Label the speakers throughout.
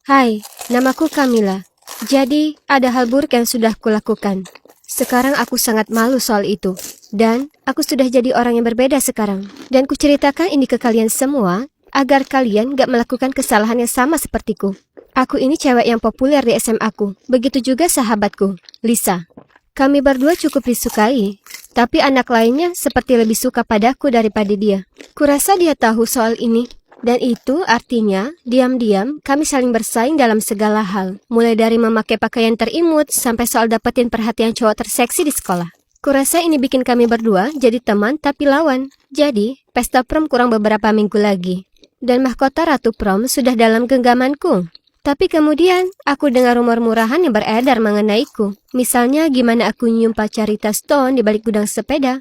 Speaker 1: Hai, namaku Camilla. Jadi, ada hal buruk yang sudah kulakukan. Sekarang aku sangat malu soal itu. Dan, aku sudah jadi orang yang berbeda sekarang. Dan kuceritakan ini ke kalian semua, agar kalian gak melakukan kesalahan yang sama sepertiku. Aku ini cewek yang populer di SMA-ku. Begitu juga sahabatku, Lisa. Kami berdua cukup disukai. Tapi anak lainnya seperti lebih suka padaku daripada dia. Kurasa dia tahu soal ini. Dan itu artinya, diam-diam kami saling bersaing dalam segala hal. Mulai dari memakai pakaian terimut, sampai soal dapetin perhatian cowok terseksi di sekolah. Kurasa ini bikin kami berdua jadi teman tapi lawan. Jadi, pesta prom kurang beberapa minggu lagi. Dan mahkota Ratu Prom sudah dalam genggamanku. Tapi kemudian, aku dengar rumor murahan yang beredar mengenaiku. Misalnya, gimana aku nyium pacarita Stone di balik gudang sepeda.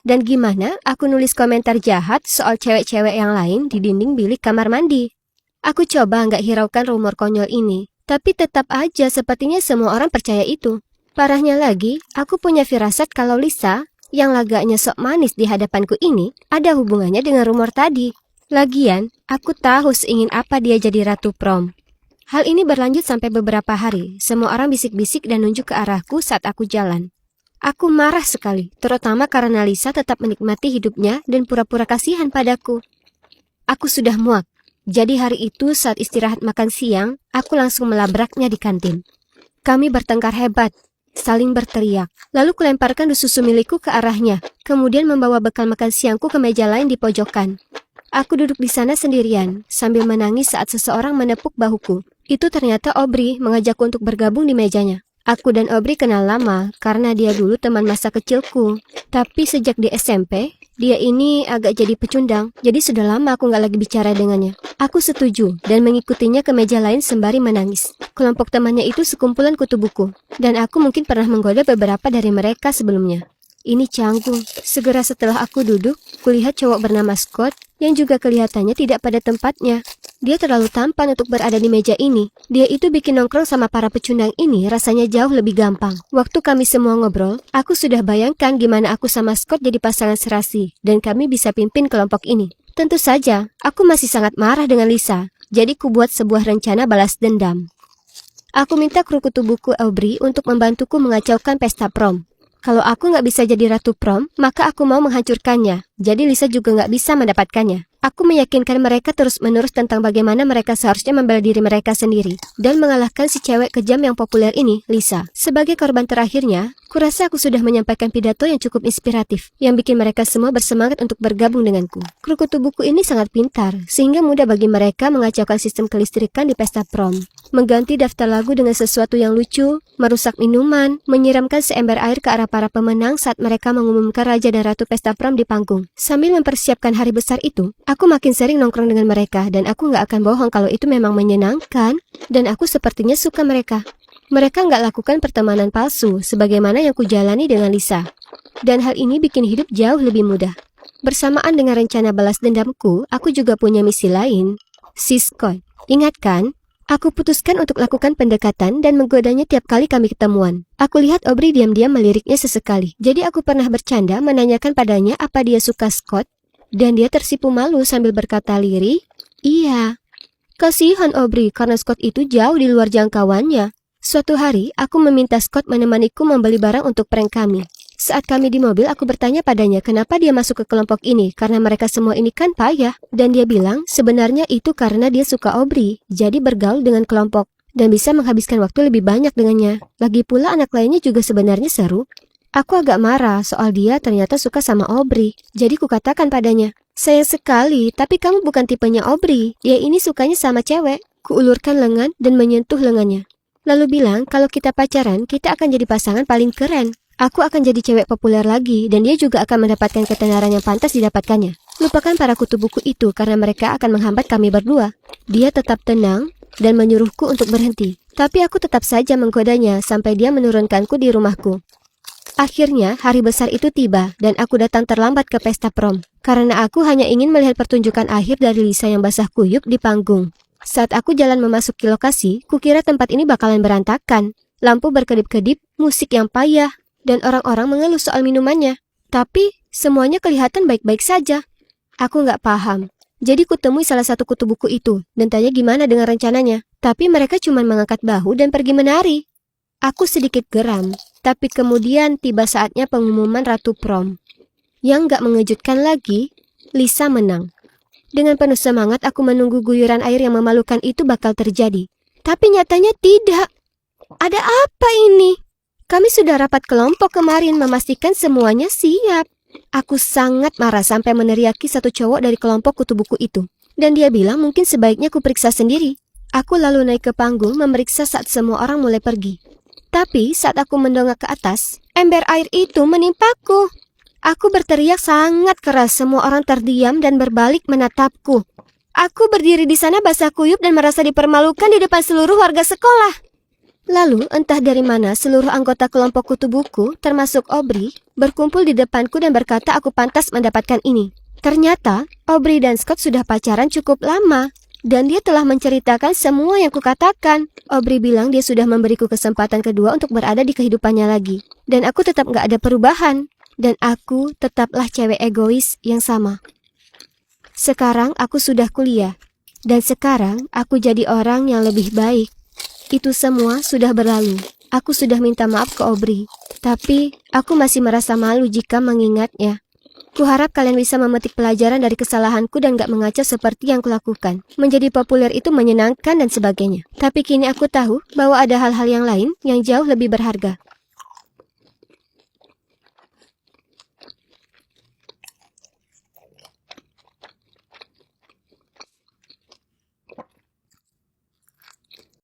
Speaker 1: Dan gimana aku nulis komentar jahat soal cewek-cewek yang lain di dinding bilik kamar mandi. Aku coba nggak hiraukan rumor konyol ini, tapi tetap aja sepertinya semua orang percaya itu. Parahnya lagi, aku punya firasat kalau Lisa, yang lagaknya sok manis di hadapanku ini, ada hubungannya dengan rumor tadi. Lagian, aku tahu seingin apa dia jadi Ratu Prom. Hal ini berlanjut sampai beberapa hari. Semua orang bisik-bisik dan nunjuk ke arahku saat aku jalan. Aku marah sekali, terutama karena Lisa tetap menikmati hidupnya dan pura-pura kasihan padaku. Aku sudah muak. Jadi hari itu saat istirahat makan siang, aku langsung melabraknya di kantin. Kami bertengkar hebat, saling berteriak. Lalu kulemparkan susu milikku ke arahnya, kemudian membawa bekal makan siangku ke meja lain di pojokan. Aku duduk di sana sendirian, sambil menangis saat seseorang menepuk bahuku. Itu ternyata Aubrey mengajakku untuk bergabung di mejanya. Aku dan Aubrey kenal lama karena dia dulu teman masa kecilku. Tapi sejak di SMP, dia ini agak jadi pecundang. Jadi sudah lama aku nggak lagi bicara dengannya. Aku setuju dan mengikutinya ke meja lain sembari menangis. Kelompok temannya itu sekumpulan kutu buku. Dan aku mungkin pernah menggoda beberapa dari mereka sebelumnya. Ini canggung. Segera setelah aku duduk, kulihat cowok bernama Scott yang juga kelihatannya tidak pada tempatnya. Dia terlalu tampan untuk berada di meja ini. Dia itu bikin nongkrong sama para pecundang ini rasanya jauh lebih gampang. Waktu kami semua ngobrol, aku sudah bayangkan gimana aku sama Scott jadi pasangan serasi dan kami bisa pimpin kelompok ini. Tentu saja, aku masih sangat marah dengan Lisa. Jadi ku buat sebuah rencana balas dendam. Aku minta kru kutu buku Aubrey untuk membantuku mengacaukan pesta prom. Kalau aku nggak bisa jadi Ratu Prom, maka aku mau menghancurkannya. Jadi Lisa juga nggak bisa mendapatkannya. Aku meyakinkan mereka terus-menerus tentang bagaimana mereka seharusnya membela diri mereka sendiri. Dan mengalahkan si cewek kejam yang populer ini, Lisa. Sebagai korban terakhirnya, kurasa aku sudah menyampaikan pidato yang cukup inspiratif. Yang bikin mereka semua bersemangat untuk bergabung denganku. Kru kutu buku ini sangat pintar, sehingga mudah bagi mereka mengacaukan sistem kelistrikan di pesta prom. Mengganti daftar lagu dengan sesuatu yang lucu, merusak minuman, menyiramkan seember air ke arah para pemenang saat mereka mengumumkan Raja dan Ratu Pesta Prom di panggung. Sambil mempersiapkan hari besar itu, aku makin sering nongkrong dengan mereka dan aku nggak akan bohong kalau itu memang menyenangkan dan aku sepertinya suka mereka. Mereka nggak lakukan pertemanan palsu sebagaimana yang kujalani dengan Lisa. Dan hal ini bikin hidup jauh lebih mudah. Bersamaan dengan rencana balas dendamku, aku juga punya misi lain. Si Scott, ingat kan? Aku putuskan untuk lakukan pendekatan dan menggodanya tiap kali kami ketemuan. Aku lihat Aubrey diam-diam meliriknya sesekali. Jadi aku pernah bercanda menanyakan padanya apa dia suka Scott. Dan dia tersipu malu sambil berkata lirik, "Iya." Kasihan Aubrey karena Scott itu jauh di luar jangkauannya. Suatu hari, aku meminta Scott menemaniku membeli barang untuk prank kami. Saat kami di mobil, aku bertanya padanya kenapa dia masuk ke kelompok ini, karena mereka semua ini kan payah. Dan dia bilang, sebenarnya itu karena dia suka Aubrey, jadi bergaul dengan kelompok, dan bisa menghabiskan waktu lebih banyak dengannya. Lagi pula anak lainnya juga sebenarnya seru. Aku agak marah soal dia ternyata suka sama Aubrey, jadi kukatakan padanya, "Sayang sekali, tapi kamu bukan tipenya Aubrey, dia ini sukanya sama cewek." Kuulurkan lengan dan menyentuh lengannya. Lalu bilang, kalau kita pacaran, kita akan jadi pasangan paling keren. Aku akan jadi cewek populer lagi, dan dia juga akan mendapatkan ketenaran yang pantas didapatkannya. Lupakan para kutu buku itu karena mereka akan menghambat kami berdua. Dia tetap tenang dan menyuruhku untuk berhenti. Tapi aku tetap saja menggodanya sampai dia menurunkanku di rumahku. Akhirnya, hari besar itu tiba, dan aku datang terlambat ke pesta prom. Karena aku hanya ingin melihat pertunjukan akhir dari Lisa yang basah kuyup di panggung. Saat aku jalan memasuki lokasi, kukira tempat ini bakalan berantakan. Lampu berkedip-kedip, musik yang payah, dan orang-orang mengeluh soal minumannya. Tapi, semuanya kelihatan baik-baik saja. Aku nggak paham. Jadi kutemui salah satu kutu buku itu dan tanya gimana dengan rencananya. Tapi mereka cuma mengangkat bahu dan pergi menari. Aku sedikit geram, tapi kemudian tiba saatnya pengumuman Ratu Prom. Yang gak mengejutkan lagi, Lisa menang. Dengan penuh semangat aku menunggu guyuran air yang memalukan itu bakal terjadi. Tapi nyatanya tidak. Ada apa ini? Kami sudah rapat kelompok kemarin memastikan semuanya siap. Aku sangat marah sampai meneriaki satu cowok dari kelompok kutu buku itu. Dan dia bilang mungkin sebaiknya ku periksa sendiri. Aku lalu naik ke panggung memeriksa saat semua orang mulai pergi. Tapi saat aku mendongak ke atas, ember air itu menimpaku. Aku berteriak sangat keras, semua orang terdiam dan berbalik menatapku. Aku berdiri di sana basah kuyup dan merasa dipermalukan di depan seluruh warga sekolah. Lalu, entah dari mana, seluruh anggota kelompok kutu buku, termasuk Aubrey, berkumpul di depanku dan berkata aku pantas mendapatkan ini. Ternyata, Aubrey dan Scott sudah pacaran cukup lama, dan dia telah menceritakan semua yang kukatakan. Aubrey bilang dia sudah memberiku kesempatan kedua untuk berada di kehidupannya lagi. Dan aku tetap gak ada perubahan. Dan aku tetaplah cewek egois yang sama. Sekarang aku sudah kuliah. Dan sekarang aku jadi orang yang lebih baik. Itu semua sudah berlalu. Aku sudah minta maaf ke Aubrey. Tapi, aku masih merasa malu jika mengingatnya. Kuharap kalian bisa memetik pelajaran dari kesalahanku dan gak mengaca seperti yang kulakukan. Menjadi populer itu menyenangkan dan sebagainya. Tapi kini aku tahu bahwa ada hal-hal yang lain yang jauh lebih berharga.